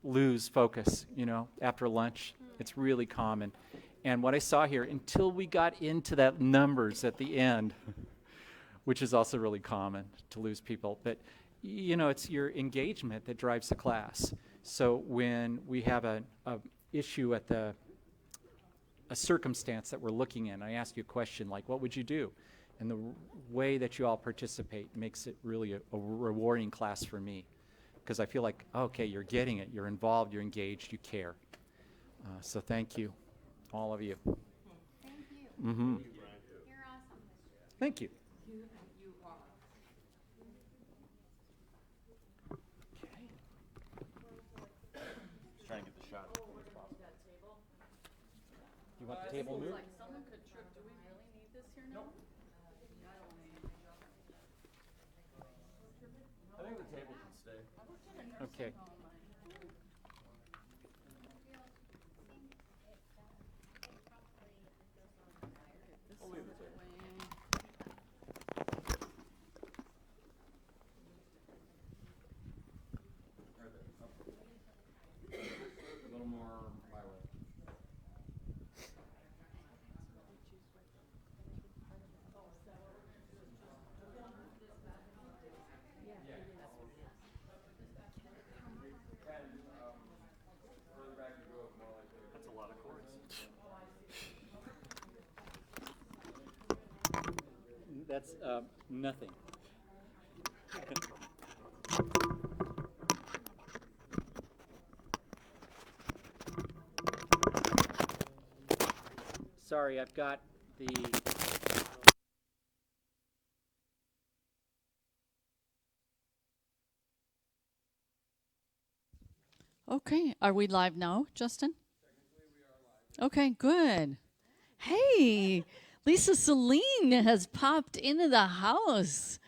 lose focus, after lunch. It's really common. And what I saw here, until we got into that numbers at the end, which is also really common to lose people, but it's your engagement that drives the class. So when we have a issue at a circumstance that we're looking in, I ask you a question like, what would you do? And the way that you all participate makes it really a rewarding class for me, because I feel like, okay, you're getting it, you're involved, you're engaged, you care. So thank you, all of you. Thank you. Mm-hmm. You're awesome. Thank you. You are. Okay. Just trying to get the shot as quick as possible. You want the table moved? Like someone could trip. Do we really need this here now? I think the table can stay. Okay. We'll leave the table. A little more my way. That's a lot of chords. That's nothing. Sorry, I've got the... Okay, are we live now, Justin? Okay, good. Hey, Lisa Celine has popped into the house.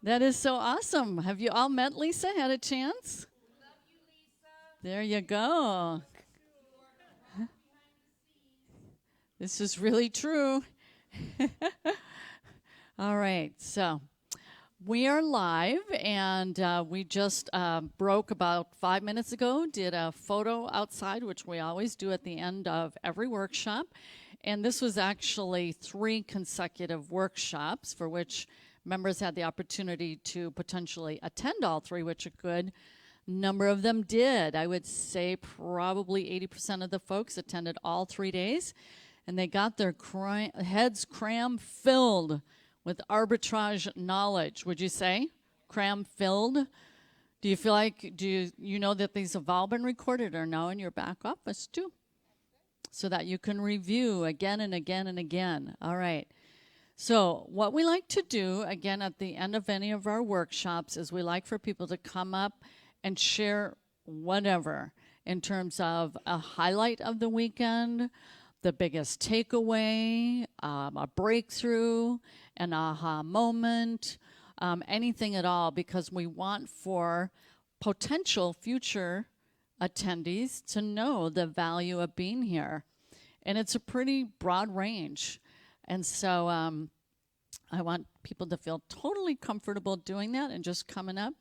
That is so awesome. Have you all met Lisa? Had a chance? Love you, Lisa. There you go. This is really true. All right, so we are live, and we just broke about 5 minutes ago, did a photo outside, which we always do at the end of every workshop. And this was actually 3 consecutive workshops for which members had the opportunity to potentially attend all 3, which a good number of them did. I would say probably 80% of the folks attended all 3 days, and they got their heads cram-filled with arbitrage knowledge. Would you say? Cram-filled? Do you feel like, do you know that these have all been recorded or now in your back office too? So that you can review again and again and again. All right. So what we like to do, again, at the end of any of our workshops, is we like for people to come up and share whatever in terms of a highlight of the weekend, the biggest takeaway, a breakthrough, an aha moment, anything at all, because we want for potential future attendees to know the value of being here. And it's a pretty broad range. And so I want people to feel totally comfortable doing that and just coming up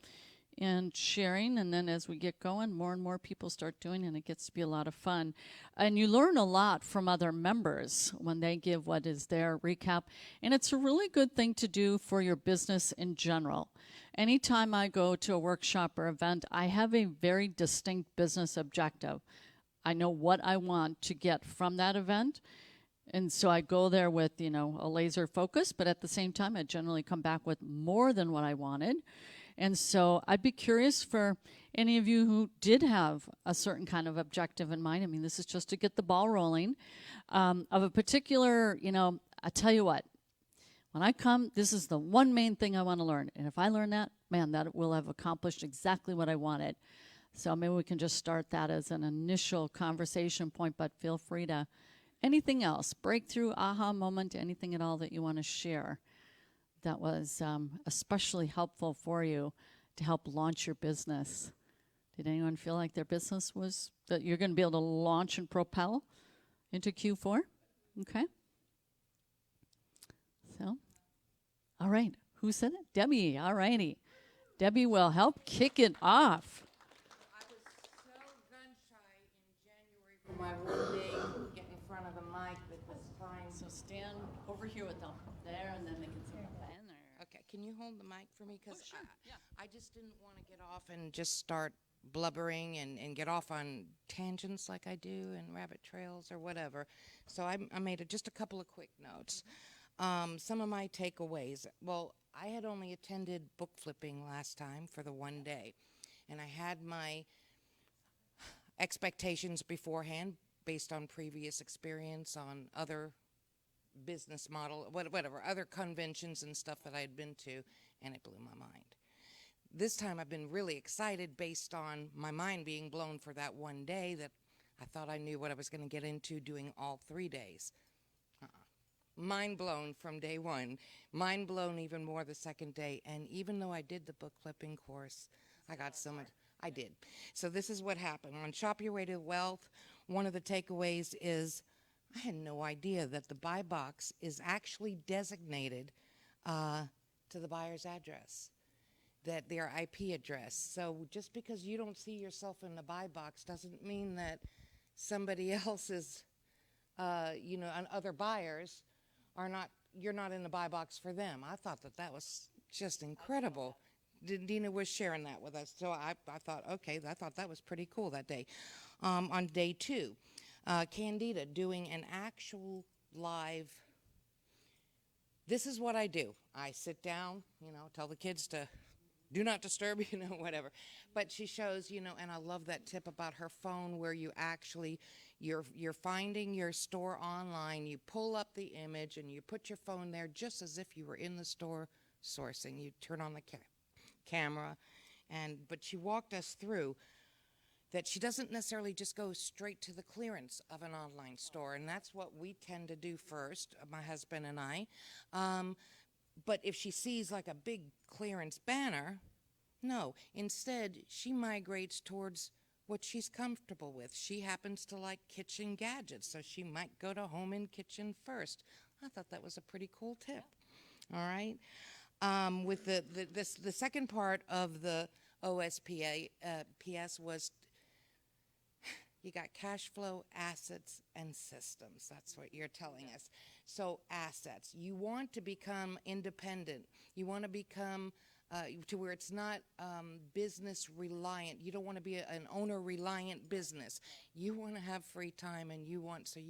and sharing. And then as we get going, more and more people start doing it, and it gets to be a lot of fun. And you learn a lot from other members when they give what is their recap. And it's a really good thing to do for your business in general. Anytime I go to a workshop or event, I have a very distinct business objective. I know what I want to get from that event. And so I go there with, a laser focus, but at the same time, I generally come back with more than what I wanted. And so I'd be curious for any of you who did have a certain kind of objective in mind. I mean, this is just to get the ball rolling. Of a particular, I tell you what, when I come, this is the one main thing I want to learn. And if I learn that, man, that will have accomplished exactly what I wanted. So maybe we can just start that as an initial conversation point, but feel free to anything else, breakthrough, aha moment, anything at all that you want to share that was especially helpful for you to help launch your business. Did anyone feel like their business was, that you're going to be able to launch and propel into Q4? Okay. So, all right. Who said it? Debbie. All righty. Debbie will help kick it off. I was so have a mic at this time. So stand over here with them, there, and then they can see them. Okay, can you hold the mic for me? Because I just didn't want to get off and just start blubbering and get off on tangents like I do and rabbit trails or whatever. So I made just a couple of quick notes. Some of my takeaways. Well, I had only attended book flipping last time for the one day, and I had my expectations beforehand based on previous experience on other business model, whatever, other conventions and stuff that I had been to, and it blew my mind. This time I've been really excited based on my mind being blown for that one day that I thought I knew what I was going to get into doing all 3 days. Mind blown from day one. Mind blown even more the second day. And even though I did the book flipping course, I got so much. I did. So this is what happened. On Shop Your Way to Wealth, one of the takeaways is I had no idea that the buy box is actually designated to the buyer's address, that their IP address. So just because you don't see yourself in the buy box doesn't mean that somebody else's, and other buyers are not, you're not in the buy box for them. I thought that was just incredible. Dina was sharing that with us. So I thought, okay, I thought that was pretty cool that day. On day 2, Candida doing an actual live. This is what I do. I sit down, tell the kids to do not disturb, whatever. But she shows, and I love that tip about her phone where you actually, you're finding your store online, you pull up the image and you put your phone there just as if you were in the store sourcing. You turn on the camera, but she walked us through that she doesn't necessarily just go straight to the clearance of an online store, and that's what we tend to do first, my husband and I. But if she sees like a big clearance banner, no. Instead, she migrates towards what she's comfortable with. She happens to like kitchen gadgets, so she might go to home and kitchen first. I thought that was a pretty cool tip. All right. With the second part of the OSPA PS was you got cash flow, assets, and systems. That's what you're telling us. So assets. You want to become independent. You want to become to where it's not business reliant. You don't want to be an owner reliant business. You want to have free time, and you want to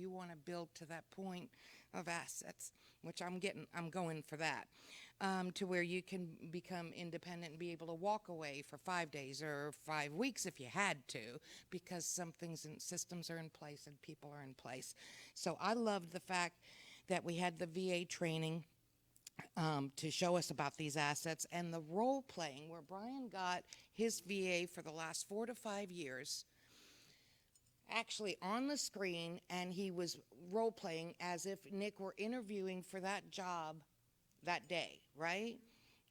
build to that point of assets, which I'm going for that. To where you can become independent and be able to walk away for 5 days or 5 weeks if you had to, because some things and systems are in place and people are in place. So I loved the fact that we had the VA training to show us about these assets, and the role playing where Brian got his VA for the last 4 to 5 years actually on the screen, and he was role playing as if Nick were interviewing for that job that day, right?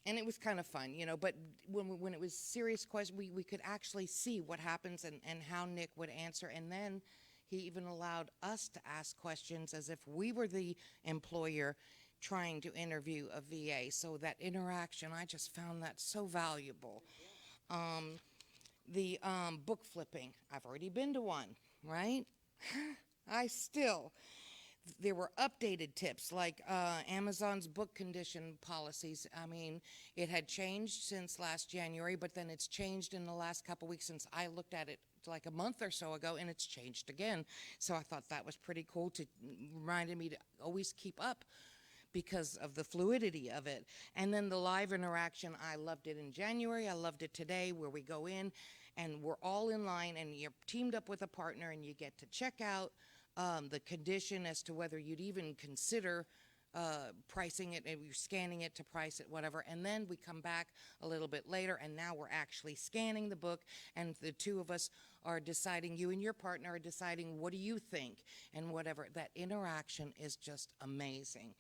And it was kind of fun, but when it was serious questions, we could actually see what happens and how Nick would answer. And then he even allowed us to ask questions as if we were the employer trying to interview a VA. So that interaction, I just found that so valuable. The book flipping, I've already been to one, right? There were updated tips like Amazon's book condition policies. I mean, it had changed since last January, but then it's changed in the last couple weeks since I looked at it like a month or so ago, and it's changed again. So I thought that was pretty cool to reminded me to always keep up because of the fluidity of it. And then the live interaction, I loved it in January. I loved it today where we go in and we're all in line and you're teamed up with a partner and you get to check out the condition as to whether you'd even consider pricing it, and you're scanning it to price it, whatever. And then we come back a little bit later, and now we're actually scanning the book, and the two of us are deciding, you and your partner are deciding, what do you think, and whatever. That interaction is just amazing.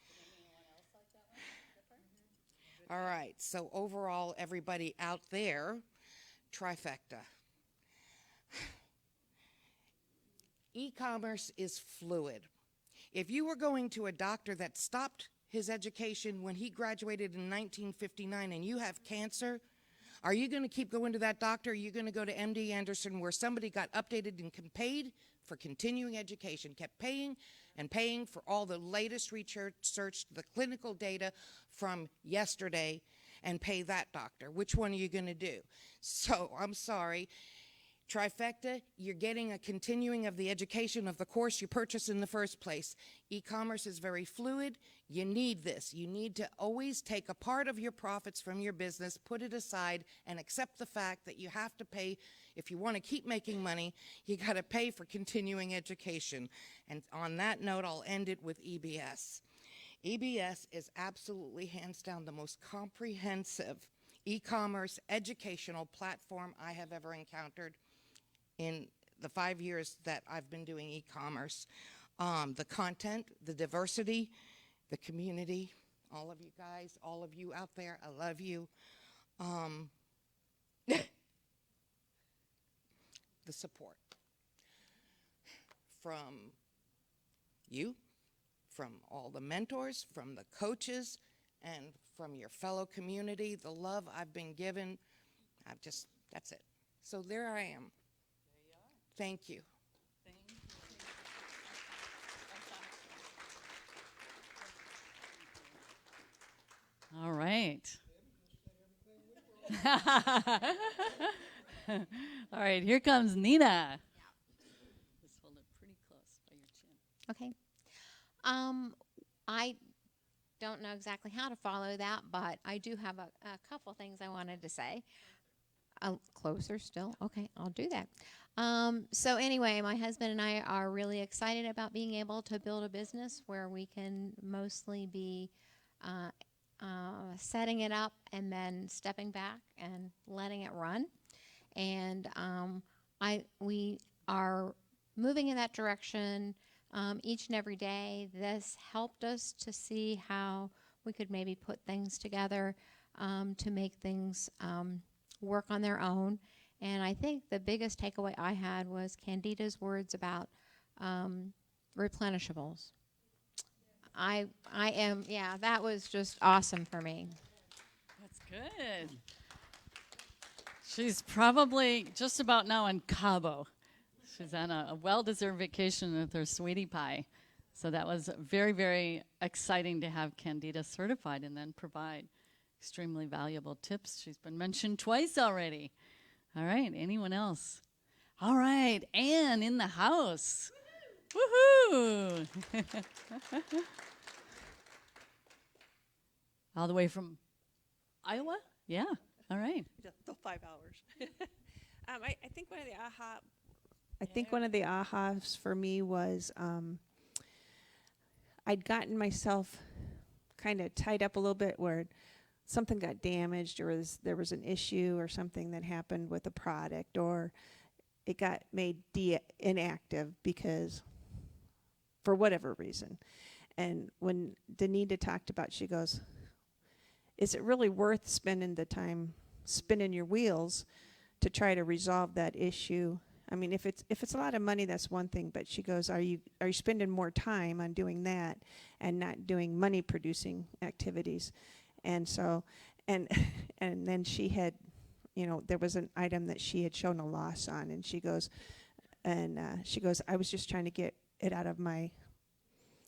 All right, so overall, everybody out there, trifecta. E-commerce is fluid. If you were going to a doctor that stopped his education when he graduated in 1959 and you have cancer, are you going to keep going to that doctor? Or are you going to go to MD Anderson where somebody got updated and paid for continuing education, kept paying and paying for all the latest research, the clinical data from yesterday, and pay that doctor? Which one are you going to do? So I'm sorry. Trifecta, you're getting a continuing of the education of the course you purchased in the first place. E-commerce is very fluid. You need this. You need to always take a part of your profits from your business, put it aside, and accept the fact that you have to pay. If you want to keep making money, you got to pay for continuing education. And on that note, I'll end it with EBS. EBS is absolutely, hands down, the most comprehensive e-commerce educational platform I have ever encountered in the 5 years that I've been doing e-commerce. The content, the diversity, the community, all of you guys, all of you out there, I love you. The support from you, from all the mentors, from the coaches, and from your fellow community, the love I've been given, that's it. So there I am. Thank you. All right. All right, here comes Nina. Just hold it pretty close by your chin. Okay. I don't know exactly how to follow that, but I do have a couple things I wanted to say. Closer still. Okay, I'll do that. So anyway, my husband and I are really excited about being able to build a business where we can mostly be setting it up and then stepping back and letting it run. And we are moving in that direction each and every day. This helped us to see how we could maybe put things together to make things work on their own. And I think the biggest takeaway I had was Candida's words about replenishables. That was just awesome for me. That's good. She's probably just about now in Cabo. She's on a well-deserved vacation with her sweetie pie. So that was very, very exciting to have Candida certified and then provide extremely valuable tips. She's been mentioned twice already. All right, anyone else? All right, Anne in the house. Woohoo! All the way from Iowa? Yeah, all right. The 5 hours. I think one of the one of the ahas for me was I'd gotten myself kind of tied up a little bit where something got damaged, or there was an issue or something that happened with a product, or it got made inactive because for whatever reason. And when Danita talked about, she goes, is it really worth spending the time spinning your wheels to try to resolve that issue? I mean, if it's a lot of money, that's one thing, but she goes, are you spending more time on doing that and not doing money producing activities? And so, and then she had, there was an item that she had shown a loss on, and she goes, I was just trying to get it out of my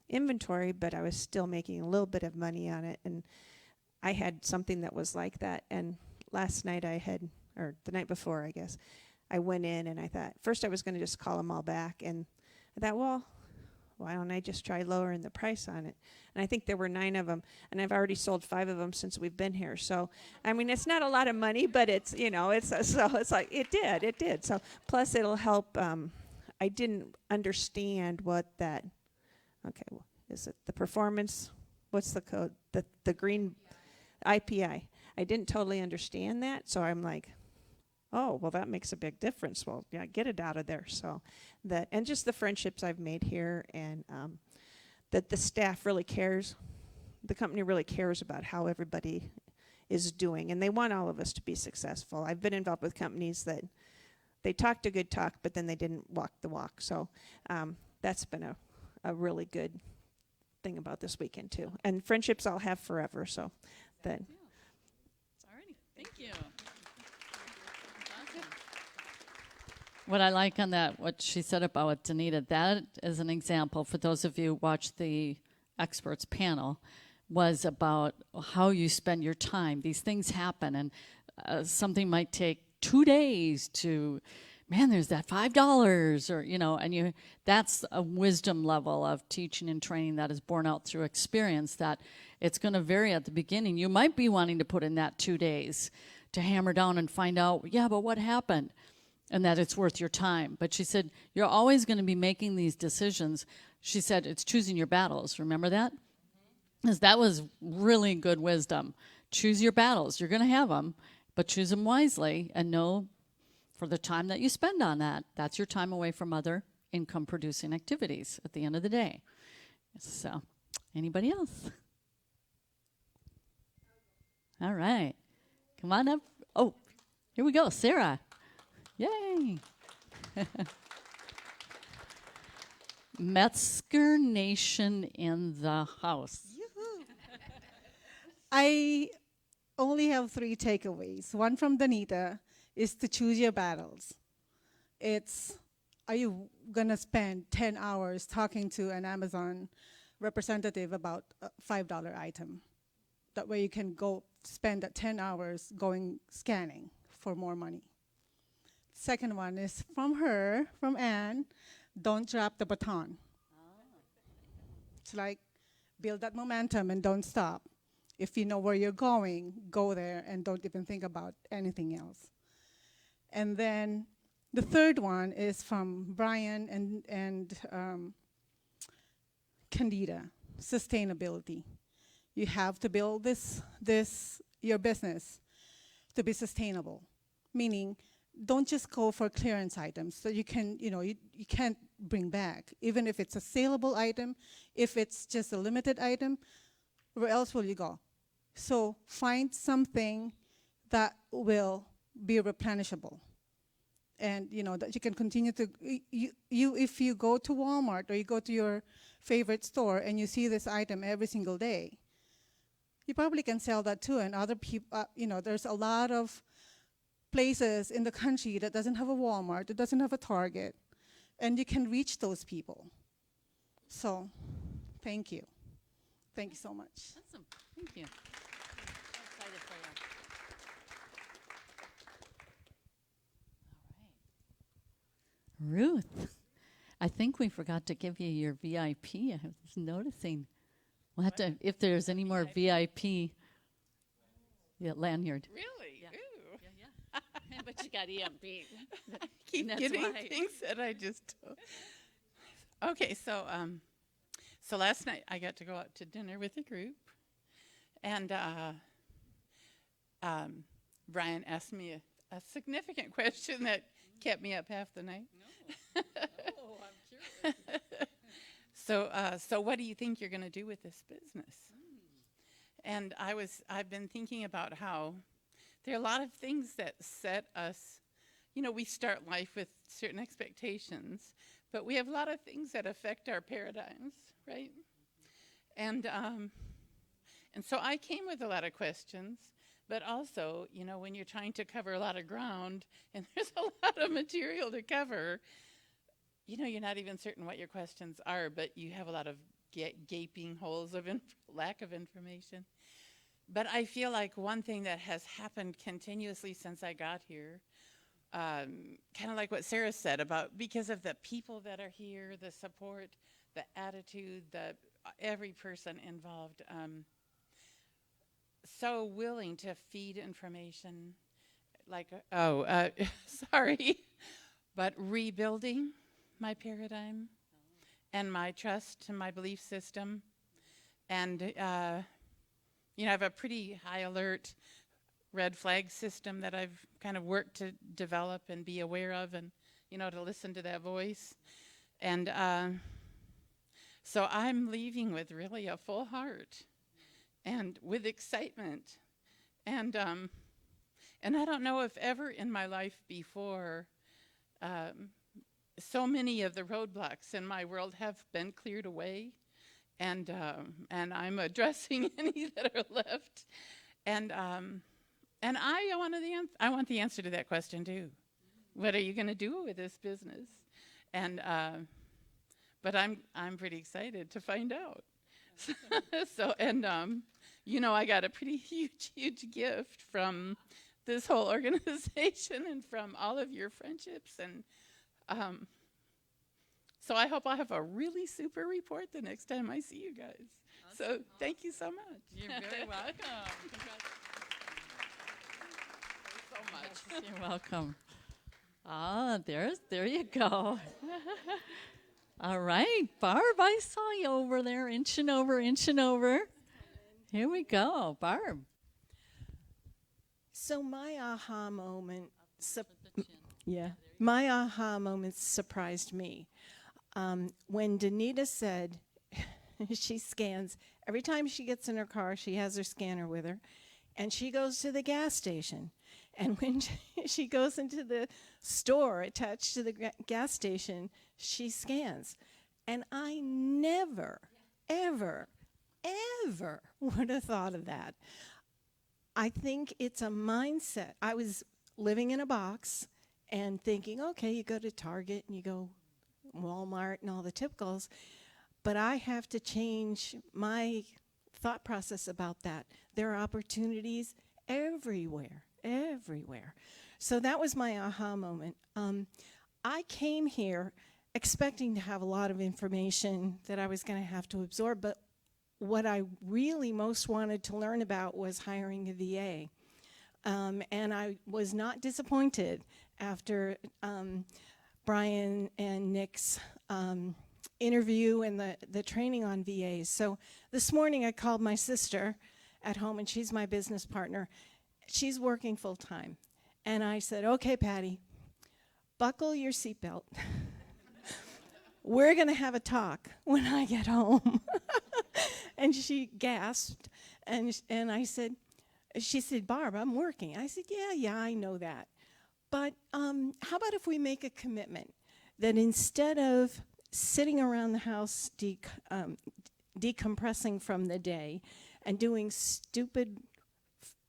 inventory, but I was still making a little bit of money on it. And I had something that was like that. And last night or the night before, I guess, I went in and I thought, first I was going to just call them all back. And I thought, well, why don't I just try lowering the price on it? And I think there were 9 of them, and I've already sold 5 of them since we've been here. So, I mean, it's not a lot of money, but it's like it did. So, plus it'll help. I didn't understand what that. Okay, well, is it the performance? What's the code? The green IPI. I didn't totally understand that, so I'm like, oh, well, that makes a big difference. Well, yeah, get it out of there. So that, and just the friendships I've made here, and that the staff really cares. The company really cares about how everybody is doing, and they want all of us to be successful. I've been involved with companies that they talked a good talk, but then they didn't walk the walk. So that's been a really good thing about this weekend too. And friendships I'll have forever. So that. Alrighty, thank you. What I like on that, what she said about Danita, that is an example for those of you who watched the experts panel, was about how you spend your time. These things happen, and something might take 2 days to, man, there's that $5, or, you know, and you, that's a wisdom level of teaching and training that is borne out through experience, that it's going to vary at the beginning. You might be wanting to put in that 2 days to hammer down and find out, yeah, but what happened? And that it's worth your time. But she said, you're always going to be making these decisions. She said, it's choosing your battles. Remember that? Because that was really good wisdom. Choose your battles. You're going to have them, but choose them wisely and know for the time that you spend on that, that's your time away from other income-producing activities at the end of the day. So, anybody else? All right. Come on up. Oh, here we go. Sarah. Yay! Metzger Nation in the house. I only have 3 takeaways. One from Danita is to choose your battles. It's, are you gonna spend 10 hours talking to an Amazon representative about a $5 item? That way you can go spend that 10 hours going scanning for more money. Second one is from her, from Anne, don't drop the baton. It's like, build that momentum and don't stop. If you know where you're going, go there and don't even think about anything else. And then the third one is from Brian and Candida, sustainability. You have to build your business to be sustainable, meaning don't just go for clearance items that you can, you can't bring back. Even if it's a saleable item, if it's just a limited item, where else will you go? So find something that will be replenishable. And that you can continue to, if you go to Walmart or you go to your favorite store and you see this item every single day, you probably can sell that too. And other people, there's a lot of places in the country that doesn't have a Walmart, that doesn't have a Target, and you can reach those people. So, thank you. Thank you so much. Awesome. Thank you. I'm excited for you. All right. Ruth, I think we forgot to give you your VIP. I was noticing. We'll have to, if there's any more VIP, lanyard. Really? Yeah. Ooh. Yeah. But you got EMP. Keep That's getting why. things that I just told. Okay, so last night I got to go out to dinner with a group, and Brian asked me a significant question that kept me up half the night. No. Oh, I'm curious. So what do you think you're going to do with this business? And I've been thinking about how there are a lot of things that set us, we start life with certain expectations, but we have a lot of things that affect our paradigms, right? And so I came with a lot of questions, but also, when you're trying to cover a lot of ground and there's a lot of material to cover, you're not even certain what your questions are, but you have a lot of gaping holes of lack of information. But I feel like one thing that has happened continuously since I got here, kind of like what Sarah said about, because of the people that are here, the support, the attitude, every person involved, so willing to feed information, sorry, but rebuilding my paradigm and my trust and my belief system. And, I have a pretty high alert red flag system that I've kind of worked to develop and be aware of, and, to listen to that voice. And so I'm leaving with really a full heart and with excitement. And I don't know if ever in my life before so many of the roadblocks in my world have been cleared away, and I'm addressing any that are left, and I want the answer to that question too. what are you going to do with this business? And but I'm pretty excited to find out. So and you know, I got a pretty huge gift from this whole organization and from all of your friendships, and so I hope I'll have a really super report the next time I see you guys. So thank you so much. You're very welcome. So much. You're welcome. Ah, there you go. All right, Barb, I saw you over there, inching over. Here we go, Barb. So my aha moment, my aha moment surprised me. When Danita said she scans, every time she gets in her car, she has her scanner with her, and she goes to the gas station. And when she goes into the store attached to the gas station, she scans. And I never, ever, ever would have thought of that. I think it's a mindset. I was living in a box and thinking, okay, you go to Target and you go Walmart and all the typicals, but I have to change my thought process about that. There are opportunities everywhere. So that was my aha moment. I came here expecting to have a lot of information that I was going to have to absorb, but what I really most wanted to learn about was hiring a VA. And I was not disappointed after Brian and Nick's interview and the training on VAs. So this morning I called my sister at home, and she's my business partner. She's working full time. And I said, okay, Patty, buckle your seatbelt. We're going to have a talk when I get home. And she gasped. And I said, she said, Barb, I'm working. I said, yeah, I know that. But how about if we make a commitment that instead of sitting around the house decompressing from the day and doing stupid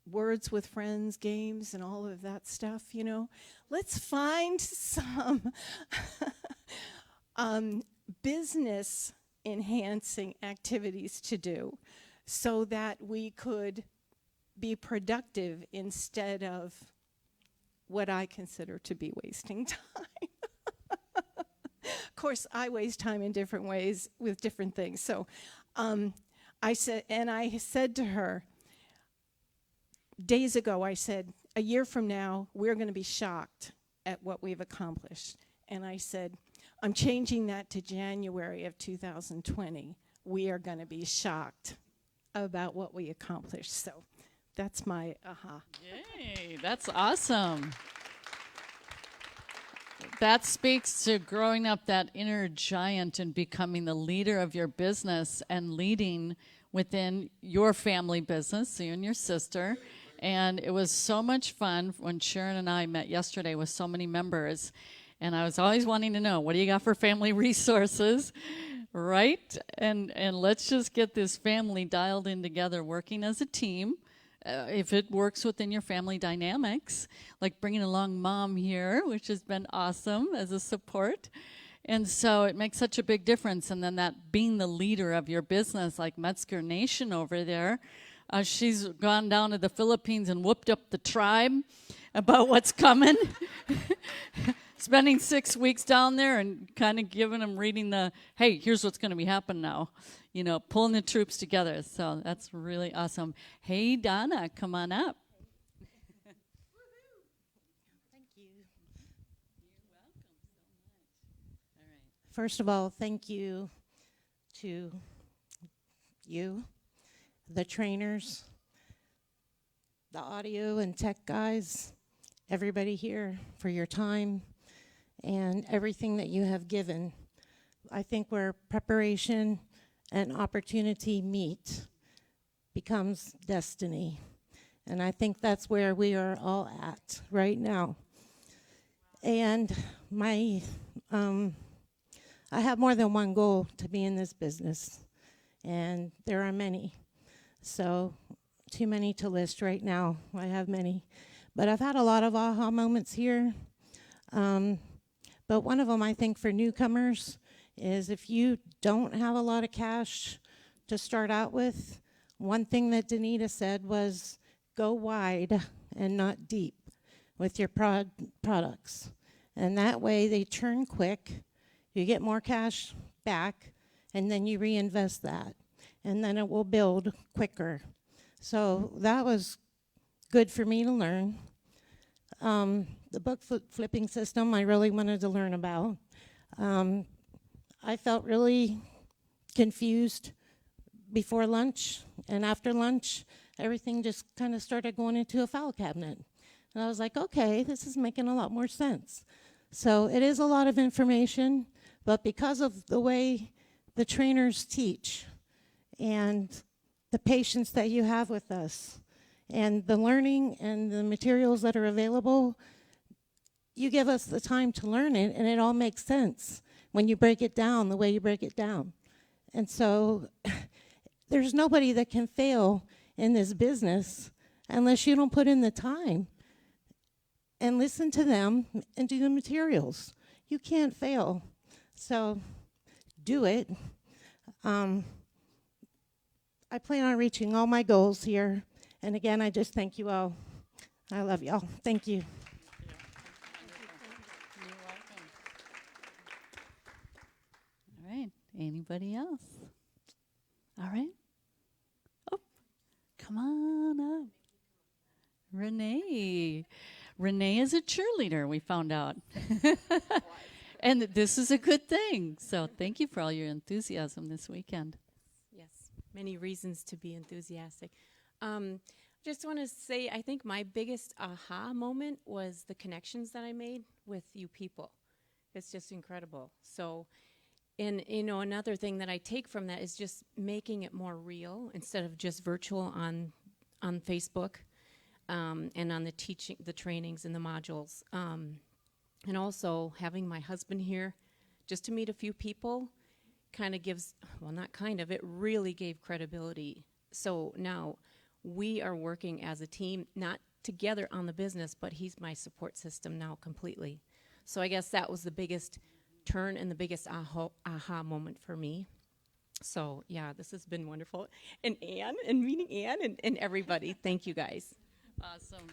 words with friends, games, and all of that stuff, you know, let's find some business enhancing activities to do so that we could be productive instead of what I consider to be wasting time. Of course, I waste time in different ways with different things. So I said to her, days ago, I said, a year from now, we're going to be shocked at what we've accomplished. And I said, I'm changing that to January of 2020. We are going to be shocked about what we accomplished. So that's my aha. Yay, that's awesome. That speaks to growing up that inner giant and becoming the leader of your business and leading within your family business, you and your sister. And it was so much fun when Sharon and I met yesterday with so many members. And I was always wanting to know, what do you got for family resources, right? And let's just get this family dialed in together, working as a team. If it works within your family dynamics, like bringing along mom here, which has been awesome as a support. And so it makes such a big difference. And then that being the leader of your business, like Metzger Nation over there, she's gone down to the Philippines and whooped up the tribe about what's coming. Spending 6 weeks down there and kind of giving them, reading the, hey, here's what's going to be happening now. You know, pulling the troops together. So that's really awesome. Hey, Donna, come on up. Thank you. You're welcome so much. All right. First of all, thank you to you, the trainers, the audio and tech guys, everybody here for your time and everything that you have given. I think where preparation and opportunity meet becomes destiny. And I think that's where we are all at right now. And I have more than one goal to be in this business, and there are many. So too many to list right now. I have many. But I've had a lot of aha moments here. But one of them, I think, for newcomers is if you don't have a lot of cash to start out with, one thing that Danita said was go wide and not deep with your products. And that way they turn quick, you get more cash back, and then you reinvest that. And then it will build quicker. So that was good for me to learn. The book flipping system I really wanted to learn about. I felt really confused before lunch, and after lunch, everything just kind of started going into a file cabinet. And I was like, okay, this is making a lot more sense. So it is a lot of information, but because of the way the trainers teach and the patience that you have with us and the learning and the materials that are available, you give us the time to learn it, and it all makes sense when you break it down the way you break it down. And so there's nobody that can fail in this business unless you don't put in the time and listen to them and do the materials. You can't fail. So do it. I plan on reaching all my goals here. And again, I just thank you all. I love y'all. Thank you. You're welcome. All right. Anybody else? All right. Oh, come on up. Renee. Renee is a cheerleader, we found out. And this is a good thing. So thank you for all your enthusiasm this weekend. Yes, many reasons to be enthusiastic. Just want to say, I think my biggest aha moment was the connections that I made with you people. It's just incredible. So, and another thing that I take from that is just making it more real instead of just virtual on Facebook, and on the teaching, the trainings and the modules. And also having my husband here just to meet a few people kind of gives, well, not kind of, it really gave credibility. So now we are working as a team, not together on the business, but he's my support system now completely. So I guess that was the biggest turn and the biggest aha moment for me. So yeah, this has been wonderful. And Anne, and meeting Anne and everybody, thank you guys. Awesome.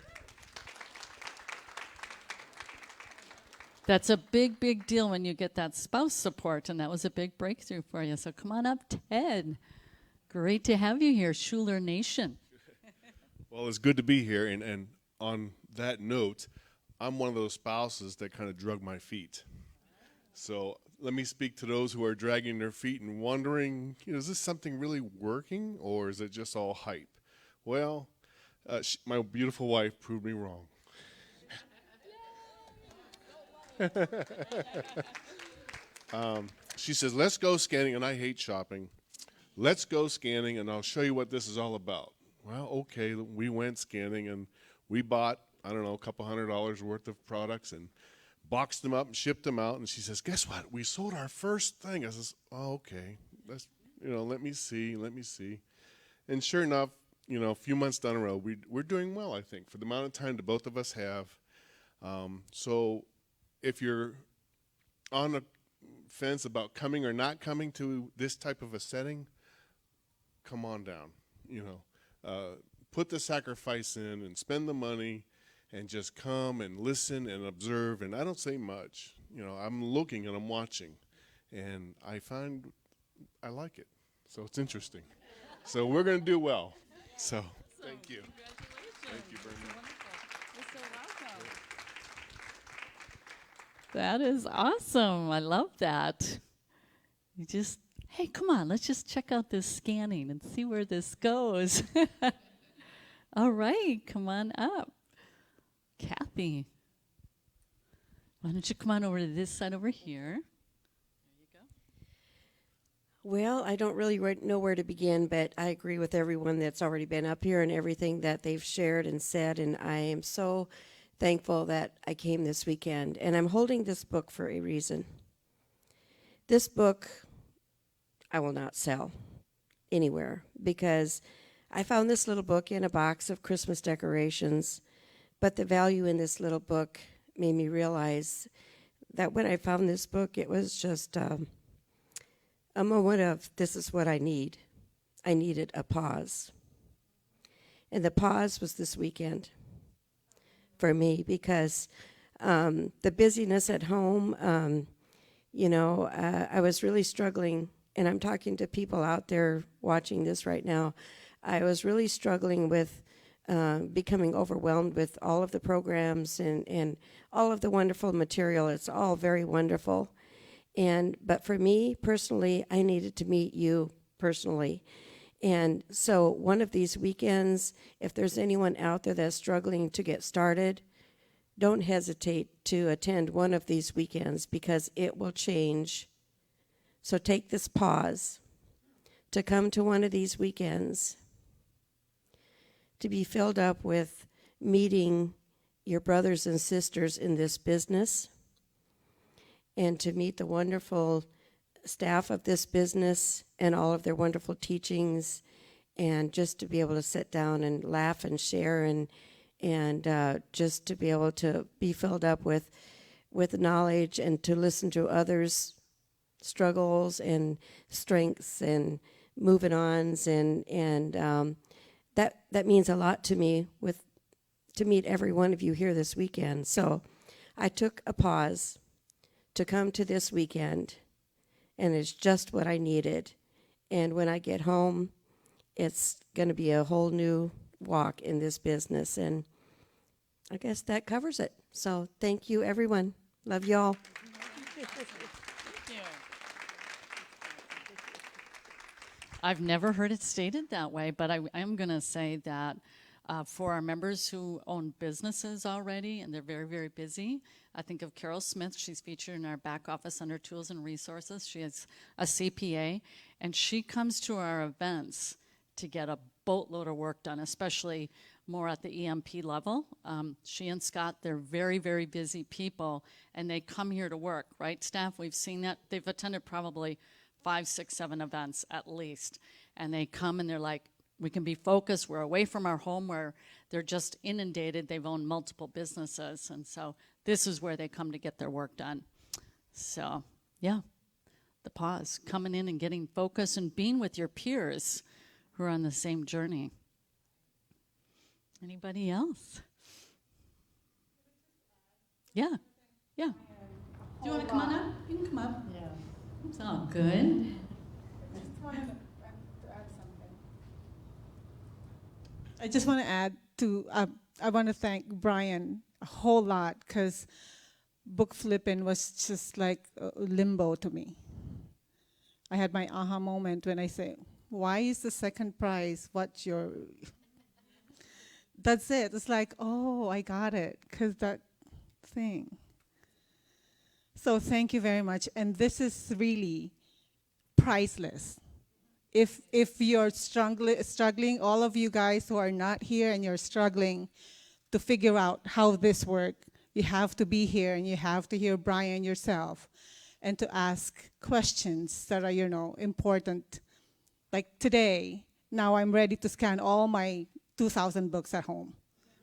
That's a big, big deal when you get that spouse support, and that was a big breakthrough for you. So come on up, Ted. Great to have you here, Schuler Nation. Well, it's good to be here, and on that note, I'm one of those spouses that kind of drug my feet. So let me speak to those who are dragging their feet and wondering, is this something really working, or is it just all hype? Well, my beautiful wife proved me wrong. She says, let's go scanning, and I hate shopping. Let's go scanning, and I'll show you what this is all about. Well, okay, we went scanning, and we bought, I don't know, a couple $100 worth of products and boxed them up and shipped them out. And she says, guess what? We sold our first thing. I says, oh, okay. That's, let me see. And sure enough, a few months down the road, we're doing well, I think, for the amount of time that both of us have. So if you're on a fence about coming or not coming to this type of a setting, come on down. Put the sacrifice in and spend the money and just come and listen and observe. And I don't say much. I'm looking and I'm watching. And I find I like it. So it's interesting. So we're going to do well. So thank you. Congratulations. Thank you very much. You're so welcome. That is awesome. I love that. You just, hey, come on, let's just check out this scanning and see where this goes. All right, come on up. Kathy, why don't you come on over to this side over here? Well, I don't really know where to begin, but I agree with everyone that's already been up here and everything that they've shared and said, and I am so thankful that I came this weekend. And I'm holding this book for a reason. This book I will not sell anywhere because I found this little book in a box of Christmas decorations, but the value in this little book made me realize that when I found this book, it was just a moment of, this is what I need. I needed a pause. And the pause was this weekend for me, because the busyness at home, I was really struggling, and I'm talking to people out there watching this right now. I was really struggling with becoming overwhelmed with all of the programs and all of the wonderful material. It's all very wonderful. But for me personally, I needed to meet you personally. And so one of these weekends, if there's anyone out there that's struggling to get started, don't hesitate to attend one of these weekends, because it will change. So take this pause to come to one of these weekends, to be filled up with meeting your brothers and sisters in this business, and to meet the wonderful staff of this business and all of their wonderful teachings, and just to be able to sit down and laugh and share, and just to be able to be filled up with knowledge, and to listen to others' struggles and strengths and moving ons, and that means a lot to me, to meet every one of you here this weekend. So I took a pause to come to this weekend, and it's just what I needed. And when I get home, it's going to be a whole new walk in this business. And I guess that covers it. So thank you, everyone. Love you all. I've never heard it stated that way, but I am going to say that for our members who own businesses already and they're very, very busy, I think of Carol Smith. She's featured in our back office under Tools and Resources. She is a CPA, and she comes to our events to get a boatload of work done, especially more at the EMP level. She and Scott, they're very, very busy people, and they come here to work, right, staff? We've seen that. They've attended probably 5, 6, 7 events at least, and they come and they're like, we can be focused. We're away from our home where they're just inundated. They've owned multiple businesses, and so this is where they come to get their work done. So, yeah, the pause, coming in and getting focused and being with your peers who are on the same journey. Anybody else? Yeah, yeah. Do you want to come on up? You can come up. Yeah. It's all good. I just want to add to, I want to thank Brian a whole lot, because book flipping was just like limbo to me. I had my aha moment when I say, why is the second prize? What's your... That's it. It's like, oh, I got it, because that thing. So thank you very much. And this is really priceless. If you're struggling, all of you guys who are not here and you're struggling to figure out how this works, you have to be here and you have to hear Brian yourself and to ask questions that are, important. Like today, now I'm ready to scan all my 2,000 books at home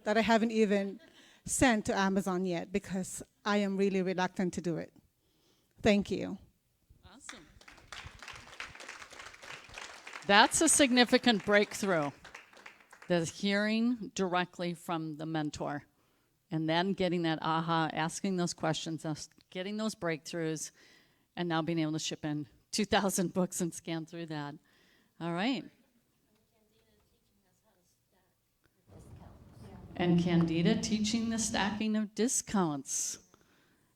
that I haven't even sent to Amazon yet, because I am really reluctant to do it. Thank you. Awesome. That's a significant breakthrough, the hearing directly from the mentor, and then getting that aha, asking those questions, getting those breakthroughs, and now being able to ship in 2,000 books and scan through that. All right. And Candida teaching the stacking of discounts.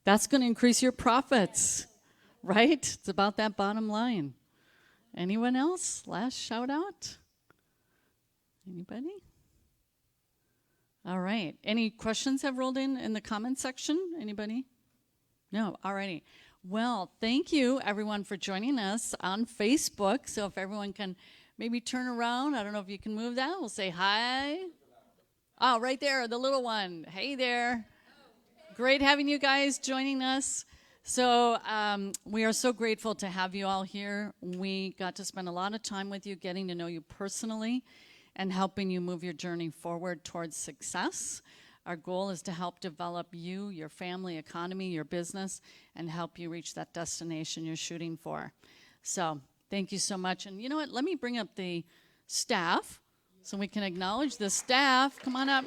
That's going to increase your profits, right? It's about that bottom line. Anyone else? Last shout out? Anybody? All right. Any questions have rolled in the comment section? Anybody? No. All righty. Well, thank you, everyone, for joining us on Facebook. So if everyone can maybe turn around. I don't know if you can move that. We'll say hi. Oh, right there, the little one. Hey there. Great having you guys joining us. So we are so grateful to have you all here. We got to spend a lot of time with you, getting to know you personally and helping you move your journey forward towards success. Our goal is to help develop you, your family, economy, your business, and help you reach that destination you're shooting for. So thank you so much. And you know what? Let me bring up the staff so we can acknowledge the staff. Come on up.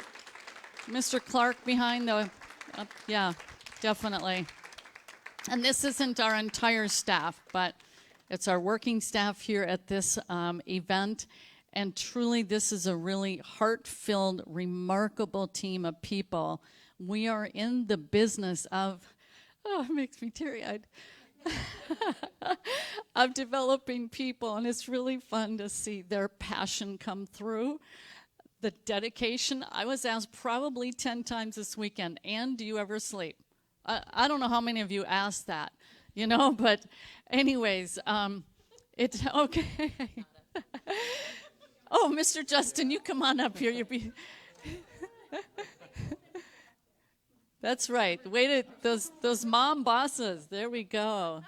Mr. Clark behind the, yeah, definitely. And this isn't our entire staff, but it's our working staff here at this event. And truly, this is a really heart-filled, remarkable team of people. We are in the business of, oh, it makes me teary-eyed, of developing people. And it's really fun to see their passion come through. The dedication. I was asked probably 10 times this weekend, Ann, do you ever sleep? I don't know how many of you asked that, you know, but anyways, it's okay. Oh, Mr. Justin, you come on up here. That's right. Wait, those mom bosses. There we go.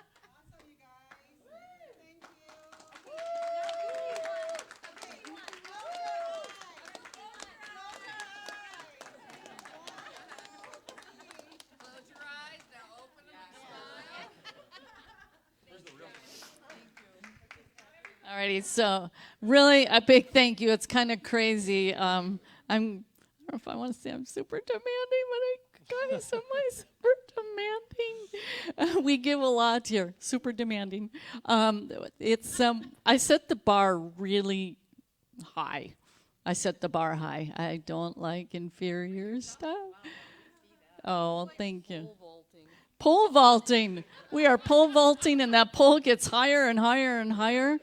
Alrighty, so really a big thank you. It's kind of crazy. I don't know if I want to say I'm super demanding, but I guys, am I super demanding? We give a lot here, super demanding. I set the bar really high. I set the bar high. I don't like inferior stuff. Oh, thank you. Pole vaulting. We are pole vaulting, and that pole gets higher and higher and higher.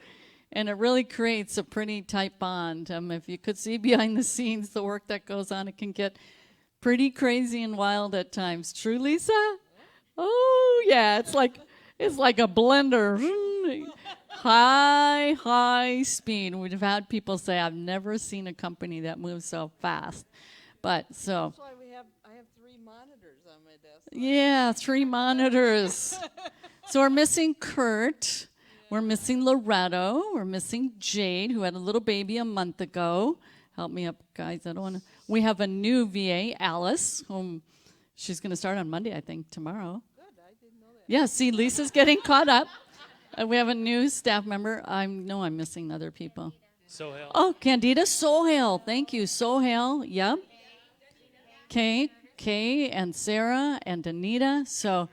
And it really creates a pretty tight bond. If you could see behind the scenes the work that goes on, it can get pretty crazy and wild at times. True, Lisa? Oh, yeah. It's like a blender. High speed. We've had people say, I've never seen a company that moves so fast. But so. That's why I have 3 monitors on my desk. Yeah, 3 monitors. So we're missing Kurt. We're missing Loretto. We're missing Jade, who had a little baby a month ago. Help me up, guys. I don't want to. We have a new VA, Alice, whom she's going to start on Monday, I think, tomorrow. Good. I didn't know that. Yeah, see, Lisa's getting caught up. We have a new staff member. I know I'm missing other people. Sohail. Oh, Candida Sohail. Thank you, Sohail. Yep. Kay and Sarah and Anita. So.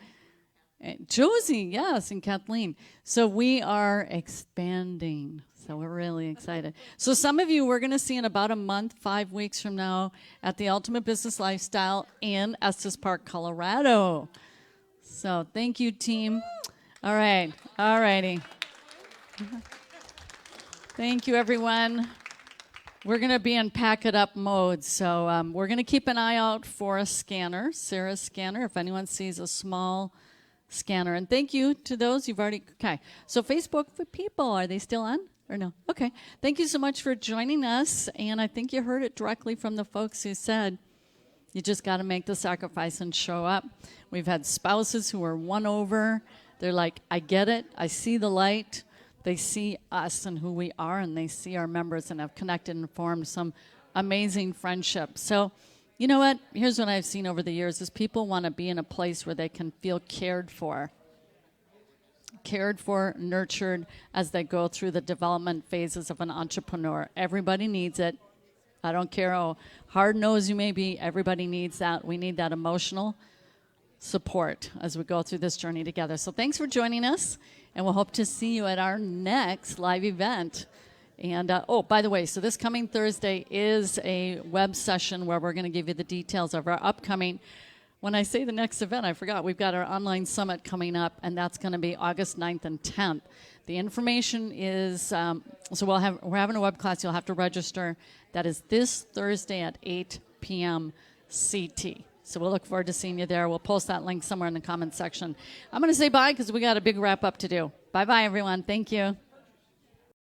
Josie, yes, and Kathleen. So we are expanding. So we're really excited. So some of you we're going to see in about a month, 5 weeks from now, at the Ultimate Business Lifestyle in Estes Park, Colorado. So thank you, team. All right. All righty. Thank you, everyone. We're going to be in pack-it-up mode. So we're going to keep an eye out for a scanner, Sarah's scanner, if anyone sees a small scanner. And thank you to those you've already, okay. So Facebook for People, are they still on or no? Okay. Thank you so much for joining us. And I think you heard it directly from the folks who said, you just got to make the sacrifice and show up. We've had spouses who are won over. They're like, I get it. I see the light. They see us and who we are, and they see our members and have connected and formed some amazing friendships. So, you know what? Here's what I've seen over the years is people want to be in a place where they can feel cared for, nurtured as they go through the development phases of an entrepreneur. Everybody needs it. I don't care how hard-nosed you may be. Everybody needs that. We need that emotional support as we go through this journey together. So thanks for joining us, and we'll hope to see you at our next live event. And, oh, by the way, so this coming Thursday is a web session where we're going to give you the details of our upcoming, when I say the next event, I forgot, we've got our online summit coming up, and that's going to be August 9th and 10th. The information is, so we're having a web class. You'll have to register. That is this Thursday at 8 p.m. CT. So we'll look forward to seeing you there. We'll post that link somewhere in the comments section. I'm going to say bye because we got a big wrap-up to do. Bye-bye, everyone. Thank you.